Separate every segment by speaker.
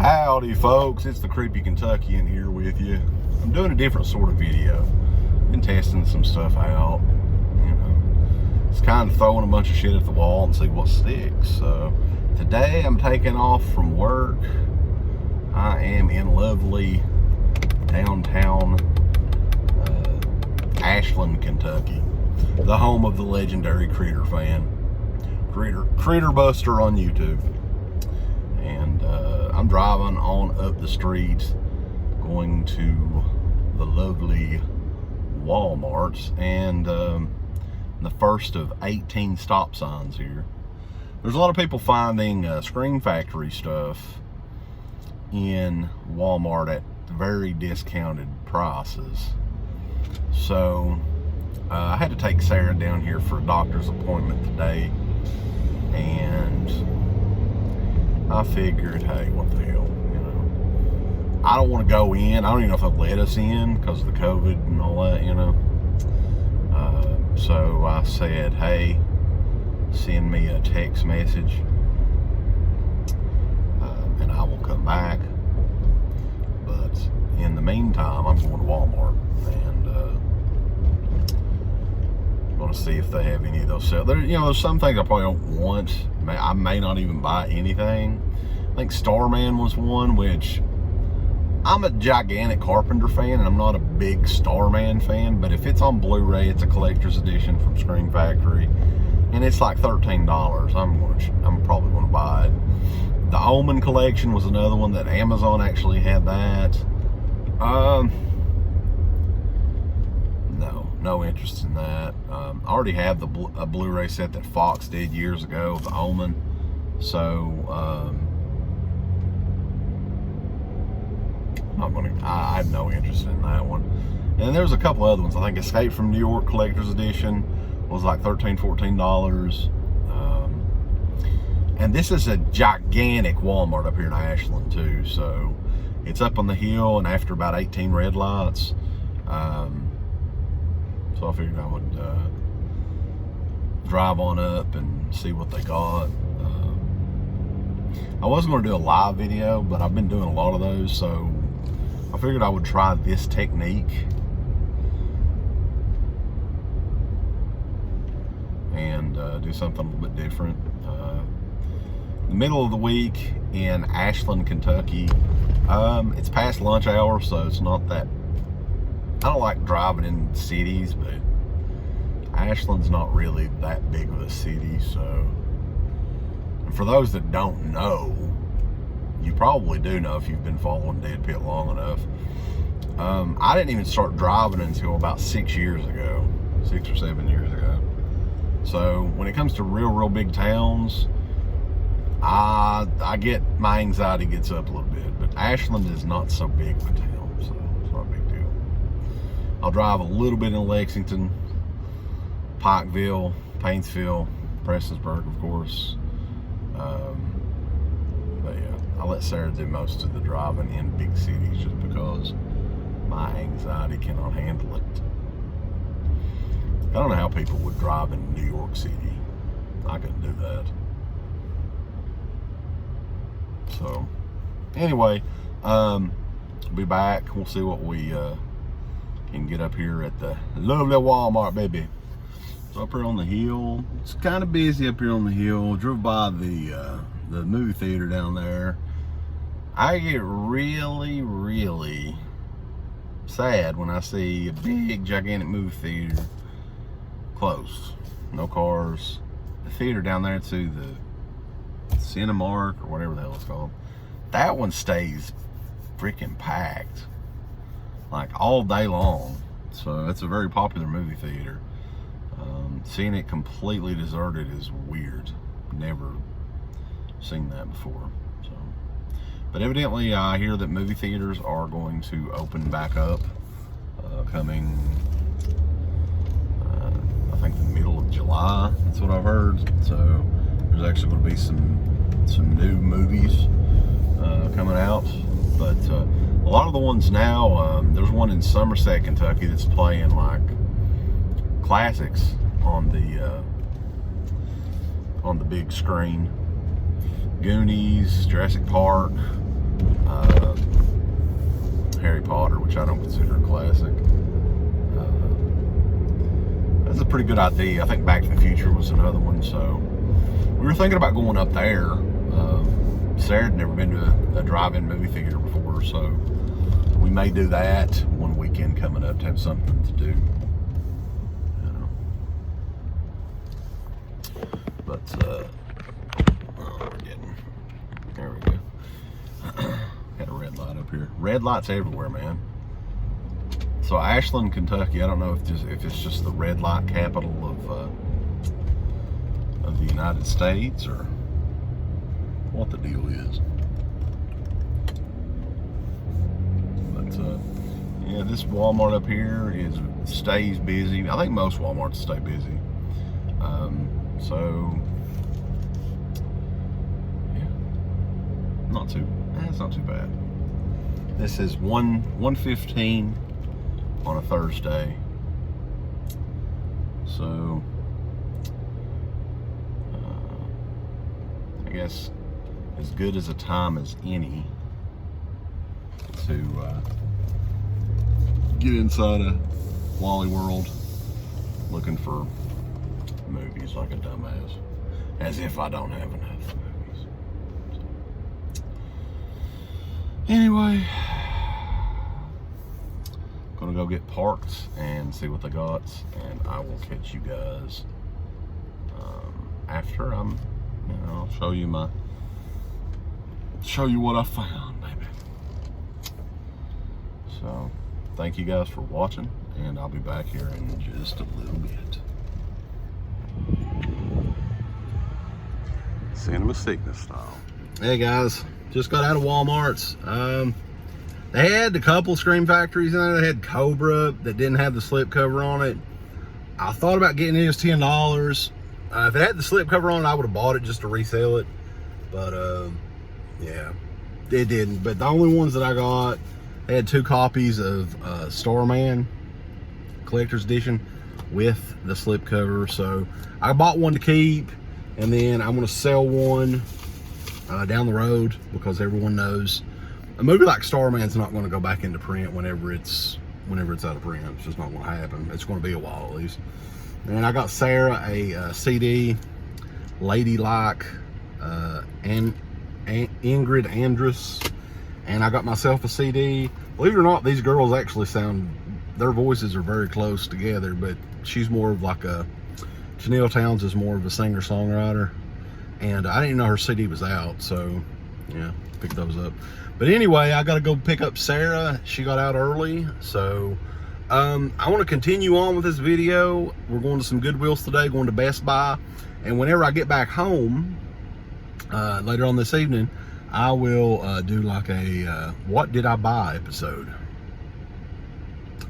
Speaker 1: Howdy folks, it's the Creepy Kentuckian here with you. I'm doing a different sort of video. Been testing some stuff out, It's kind of throwing a bunch of shit at the wall and see what sticks. So today I'm taking off from work. I am in lovely downtown Ashland, Kentucky, the home of the legendary Critter fan, Critter Buster on YouTube. And I'm driving on up the street going to the lovely Wal-Mart, and the first of 18 stop signs here. There's a lot of people finding Screen Factory stuff in Walmart at very discounted prices. So I had to take Sarah down here for a doctor's appointment today, and I figured, hey, what the hell, I don't want to go in. I don't even know if they'll let us in because of the COVID and all that, So I said, hey, send me a text message, and I will come back. But in the meantime, I'm going to Walmart, and I'm going to see if they have any of those sales. There's some things I probably don't want. I may not even buy anything. I think Starman was one, which I'm a gigantic Carpenter fan, and I'm not a big Starman fan, but if it's on Blu-ray, it's a collector's edition from Screen Factory, and it's like $13. I'm probably going to buy it. The Omen collection was another one that Amazon actually had that. No interest in that. I already have a Blu-ray set that Fox did years ago, the Omen. So I have no interest in that one. And there's a couple other ones. I think Escape from New York collector's edition was like $13, $14. And this is a gigantic Walmart up here in Ashland too. So it's up on the hill and after about 18 red lights. So I figured I would drive on up and see what they got. I was going to do a live video, but I've been doing a lot of those, so I figured I would try this technique and do something a little bit different. The middle of the week in Ashland, Kentucky, it's past lunch hour, so it's not that. I don't like driving in cities, but Ashland's not really that big of a city. So, and for those that don't know, you probably do know if you've been following DEADPIT long enough. I didn't even start driving until about 6 years ago, 6 or 7 years ago. So when it comes to real big towns, I get, my anxiety gets up a little bit, but Ashland is not so big of a town, so it's not a big deal. I'll drive a little bit in Lexington, Pikeville, Paintsville, Prestonsburg, of course. But yeah, I let Sarah do most of the driving in big cities just because my anxiety cannot handle it. I don't know how people would drive in New York City. I couldn't do that. So anyway, I'll be back. We'll see what we can get up here at the lovely Walmart, baby. So up here on the hill, it's kind of busy up here on the hill. Drove by the movie theater down there. I get really sad when I see a big gigantic movie theater closed, no cars. The theater down there to the Cinemark or whatever the hell it's called, that one stays freaking packed like all day long. So it's a very popular movie theater. Seeing it completely deserted is weird. Never seen that before. So, but evidently I hear that movie theaters are going to open back up coming I think the middle of July. That's what I've heard. So there's actually going to be some new movies coming out, but a lot of the ones now, there's one in Somerset, Kentucky that's playing like classics on the big screen. Goonies, Jurassic Park, which I don't consider a classic. That's a pretty good idea. I think Back to the Future was another one, so we were thinking about going up there. Sarah had never been to a drive-in movie theater before, so we may do that one weekend coming up to have something to do. But there we go. Got a red light up here. Red lights everywhere, man. So Ashland, Kentucky. I don't know if it's just the red light capital of the United States or what the deal is. But yeah, this Walmart up here stays busy. I think most Walmarts stay busy. So yeah, it's not too bad. This is 1:15 on a Thursday. So I guess as good as a time as any to get inside a Wally World looking for movies like a dumbass, as if I don't have enough movies. Anyway, gonna go get parked and see what they got, and I will catch you guys after I'll show you what I found, baby. So thank you guys for watching, and I'll be back here in just a little bit. Cinema sickness style. Hey guys, just got out of Walmart's. They had a couple Scream Factories in there. They had Cobra that didn't have the slip cover on it. I thought about getting it. It was $10. If it had the slip cover on it, I would have bought it just to resell it. But yeah, it didn't. But the only ones that I got, they had 2 copies of Starman Collector's Edition with the slip cover. So I bought one to keep, and then I'm going to sell one down the road, because everyone knows a movie like Starman's not going to go back into print whenever it's out of print. It's just not going to happen. It's going to be a while at least. And I got Sarah a CD, Ladylike, and Ingrid Andress, and I got myself a CD. Believe it or not, these girls actually their voices are very close together, but she's more of like Chanel Towns is more of a singer-songwriter, and I didn't know her CD was out, so yeah, picked those up. But anyway, I got to go pick up Sarah. She got out early, so I want to continue on with this video. We're going to some Goodwills today, going to Best Buy, and whenever I get back home later on this evening, I will do like a what did I buy episode.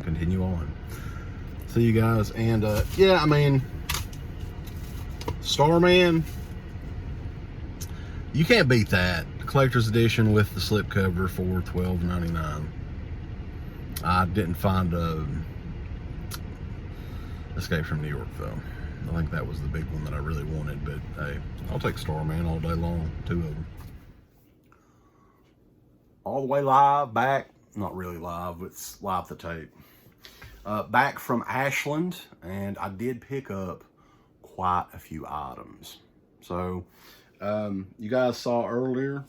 Speaker 1: Continue on. See you guys, and yeah, I mean, Starman, you can't beat that. The collector's edition with the slipcover for $12.99. I didn't find Escape from New York though. I think that was the big one that I really wanted, but hey, I'll take Starman all day long, 2 of them. All the way live, back, not really live, it's live the tape. Back from Ashland, and I did pick up quite a few items. So, you guys saw earlier,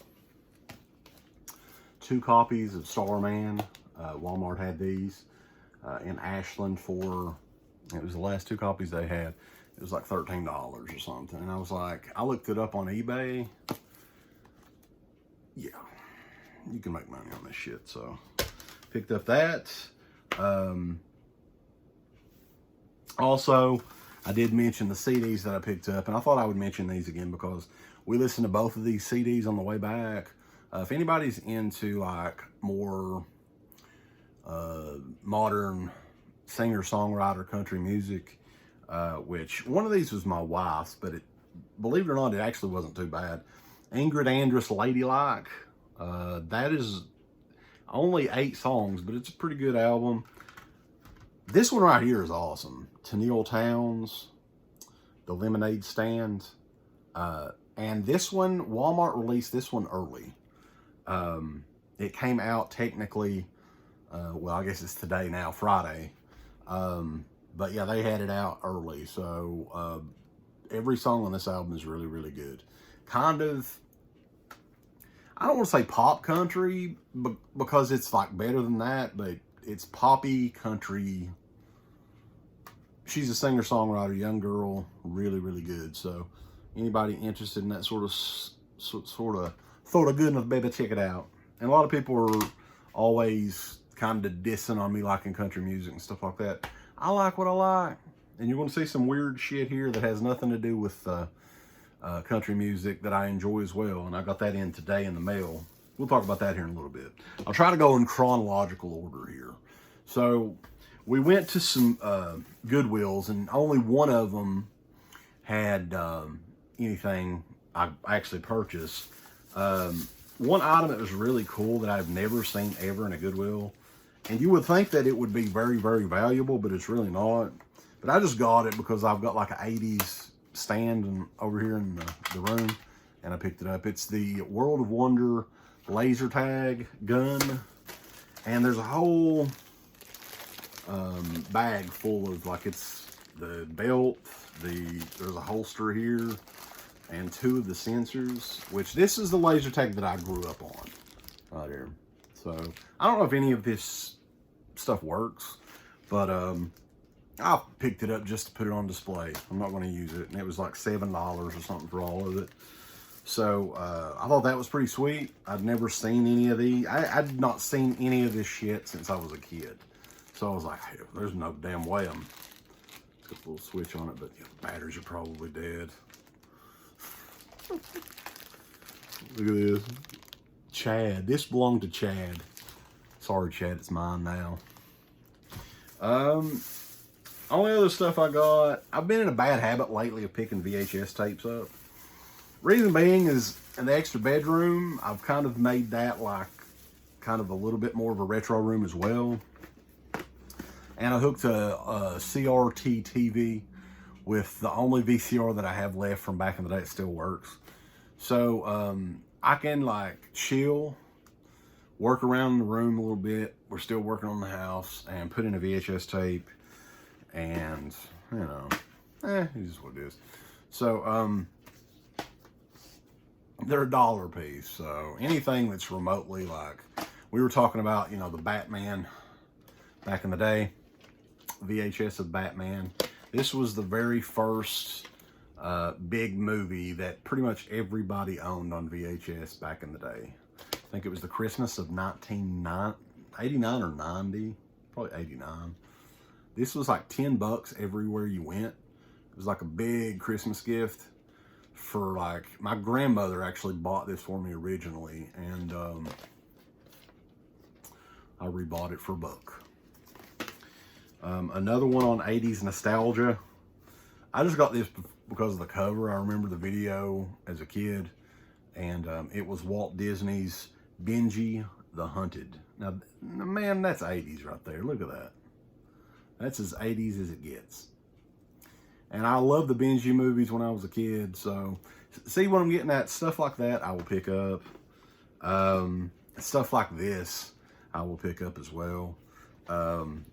Speaker 1: 2 copies of Starman. Walmart had these in Ashland for, it was the last 2 copies they had. It was like $13 or something. And I was like, I looked it up on eBay. Yeah, you can make money on this shit. So, picked up that. Also, I did mention the CDs that I picked up, and I thought I would mention these again because we listened to both of these CDs on the way back. If anybody's into like more modern singer-songwriter country music, which one of these was my wife's, but believe it or not, it actually wasn't too bad. Ingrid Andress, Ladylike. That is only 8 songs, but it's a pretty good album. This one right here is awesome. Chanel Towns, The Lemonade Stand. And this one, Walmart released this one early. It came out technically Well, I guess it's today now, Friday. But yeah, they had it out early. So every song on this album is really, really good. Kind of, I don't want to say pop country, because it's like better than that, but it's poppy country. She's a singer-songwriter, young girl, really, really good. So anybody interested in that sort of good enough, baby, check it out. And a lot of people are always kind of dissing on me liking country music and stuff like that. I like what I like. And you're going to see some weird shit here that has nothing to do with country music that I enjoy as well. And I got that in today in the mail. We'll talk about that here in a little bit. I'll try to go in chronological order here. So we went to some Goodwills, and only one of them had anything I actually purchased. One item that was really cool that I've never seen ever in a Goodwill, and you would think that it would be very, very valuable, but it's really not. But I just got it because I've got like an 80s stand over here in the room, and I picked it up. It's the World of Wonder laser tag gun, and there's a whole bag full of, like, it's the belt, there's a holster here, and 2 of the sensors, which this is the laser tag that I grew up on right here. So I don't know if any of this stuff works, but I picked it up just to put it on display. I'm not going to use it, and it was like $7 or something for all of it. So I thought that was pretty sweet. I'd never seen any of these. I'd not seen any of this shit since I was a kid. So I was like, hey, there's no damn way I'm put a little switch on it, but the batteries are probably dead. Look at this. Chad. This belonged to Chad. Sorry, Chad, it's mine now. Only other stuff I got, I've been in a bad habit lately of picking VHS tapes up. Reason being is, in the extra bedroom, I've kind of made that like kind of a little bit more of a retro room as well. And I hooked a CRT TV with the only VCR that I have left from back in the day. It still works. So I can like chill, work around the room a little bit. We're still working on the house, and put in a VHS tape, and you know, it is what it is. So they're $1 a piece. So anything that's remotely, like we were talking about, you know, the Batman back in the day, VHS of Batman. This was the very first big movie that pretty much everybody owned on VHS back in the day. I think it was the Christmas of 1989 or 90, probably 89. This was like $10 everywhere you went. It was like a big Christmas gift for, like, my grandmother actually bought this for me originally, and I rebought it for $1. Another one on 80s nostalgia. I just got this because of the cover. I remember the video as a kid, and it was Walt Disney's Benji the Hunted. Now, man, that's 80s right there. Look at that. That's as 80s as it gets. And I love the Benji movies when I was a kid. So, see what I'm getting at? Stuff like that, I will pick up. Stuff like this, I will pick up as well.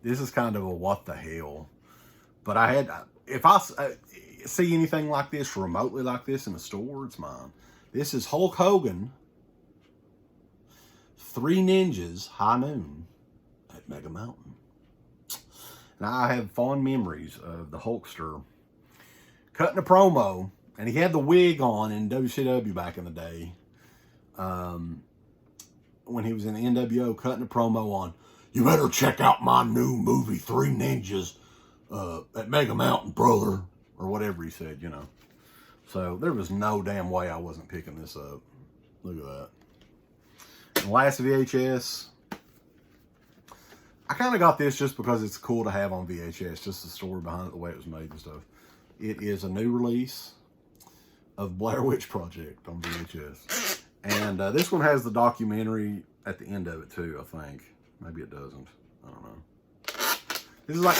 Speaker 1: This is kind of a what the hell. But I had, if I see anything like this, remotely like this in the store, it's mine. This is Hulk Hogan, Three Ninjas, High Noon at Mega Mountain. Now, I have fond memories of the Hulkster cutting a promo, and he had the wig on in WCW back in the day. When he was in the NWO, cutting a promo on, "You better check out my new movie, Three Ninjas, at Mega Mountain, brother," or whatever he said, you know. So there was no damn way I wasn't picking this up. Look at that. And last VHS, I kind of got this just because it's cool to have on VHS, just the story behind it, the way it was made and stuff. It is a new release of Blair Witch Project on VHS. And this one has the documentary at the end of it too, I think. Maybe it doesn't. I don't know. This is like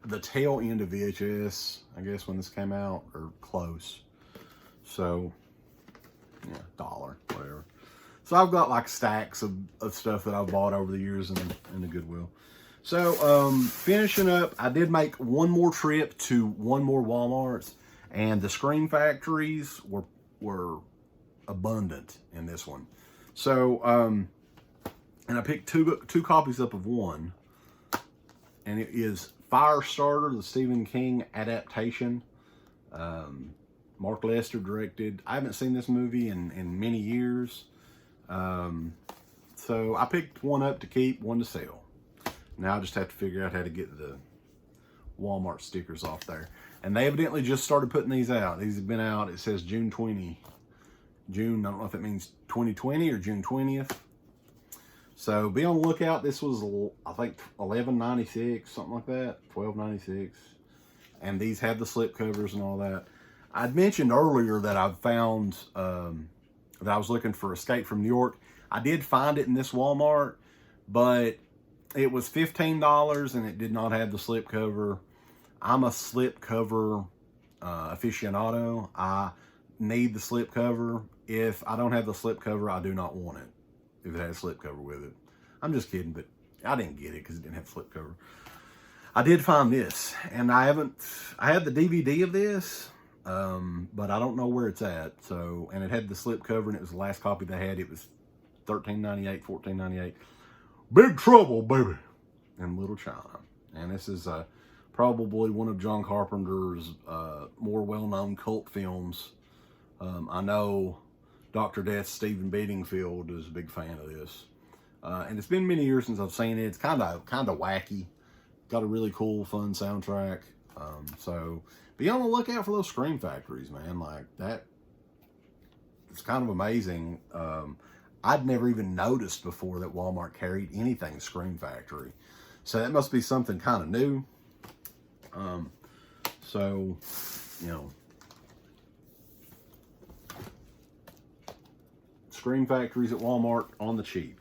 Speaker 1: the tail end of VHS, I guess, when this came out, or close. So, yeah, $1, whatever. So I've got like stacks of stuff that I've bought over the years in the Goodwill. So finishing up, I did make one more trip to one more Walmart's, and the Scream Factories were abundant in this one. So and I picked two copies up of one, and it is Firestarter, the Stephen King adaptation. Mark Lester directed. I haven't seen this movie in many years. So I picked one up to keep, one to sell. Now I just have to figure out how to get the Walmart stickers off there. And they evidently just started putting these out. These have been out, it says June 20. June, I don't know if it means 2020 or June 20th. So be on the lookout. This was, I think, $11.96, something like that, $12.96. And these have the slip covers and all that. I'd mentioned earlier that I found, that I was looking for Escape from New York. I did find it in this Walmart, but it was $15 and it did not have the slip cover. I'm a slip cover aficionado. I need the slip cover. If I don't have the slip cover, I do not want it. If it had a slip cover with it. I'm just kidding, but I didn't get it because it didn't have a slip cover. I did find this, and I had the DVD of this, but I don't know where it's at. So, and it had the slip cover, and it was the last copy they had. It was $13.98, $14.98. Big Trouble, baby, in Little China. And this is probably one of John Carpenter's more well-known cult films. I know Dr. Death's Stephen Bedingfield is a big fan of this. And it's been many years since I've seen it. It's kind of wacky. Got a really cool, fun soundtrack. So be on the lookout for those Scream Factories, man. Like that, it's kind of amazing. I'd never even noticed before that Walmart carried anything Scream Factory. So that must be something kind of new. So, you know, Scream Factories at Walmart on the cheap.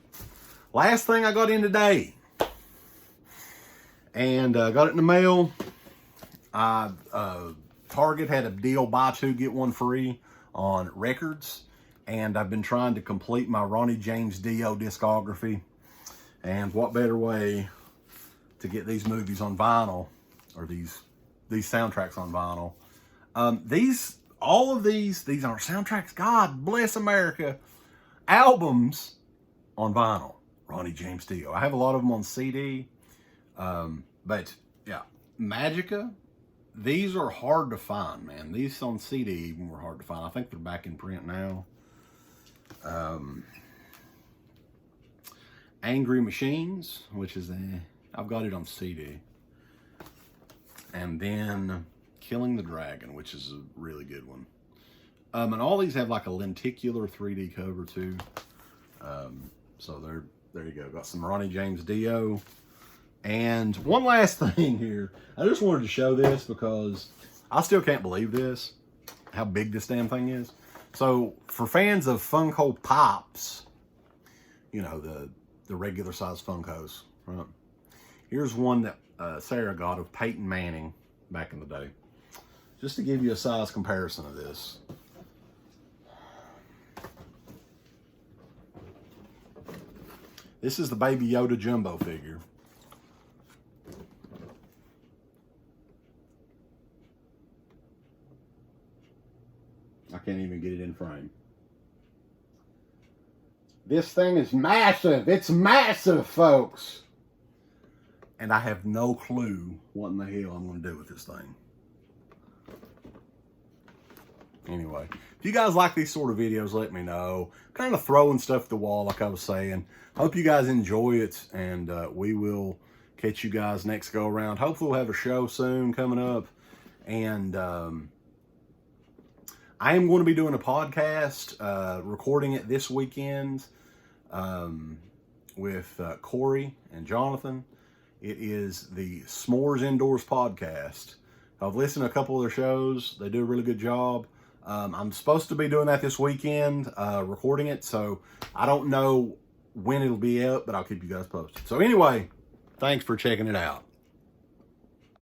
Speaker 1: Last thing I got in today, and got it in the mail. Target had a deal, buy two, get one free on records. And I've been trying to complete my Ronnie James Dio discography. And what better way to get these movies on vinyl, or these soundtracks on vinyl. All of these aren't soundtracks. God bless America. Albums on vinyl. Ronnie James Dio. I have a lot of them on CD. But yeah, Magica. These are hard to find, man. These on CD even were hard to find. I think they're back in print now. Angry Machines, which is I've got it on CD. And then Killing the Dragon, which is a really good one. And all these have like a lenticular 3D cover too. So there you go. Got some Ronnie James Dio. And one last thing here. I just wanted to show this because I still can't believe this, how big this damn thing is. So for fans of Funko Pops, you know, the regular size Funkos, right? Here's one that Sarah got of Peyton Manning back in the day. Just to give you a size comparison of this. This is the Baby Yoda Jumbo figure. I can't even get it in frame. This thing is massive. It's massive, folks. And I have no clue what in the hell I'm going to do with this thing. Anyway, if you guys like these sort of videos, let me know. Kind of throwing stuff at the wall, like I was saying. Hope you guys enjoy it, and we will catch you guys next go around. Hopefully we'll have a show soon coming up. And I am going to be doing a podcast, recording it this weekend with Corey and Jonathan. It is the S'mores Indoors podcast. I've listened to a couple of their shows. They do a really good job. I'm supposed to be doing that this weekend, recording it. So I don't know when it'll be out, but I'll keep you guys posted. So anyway, thanks for checking it out.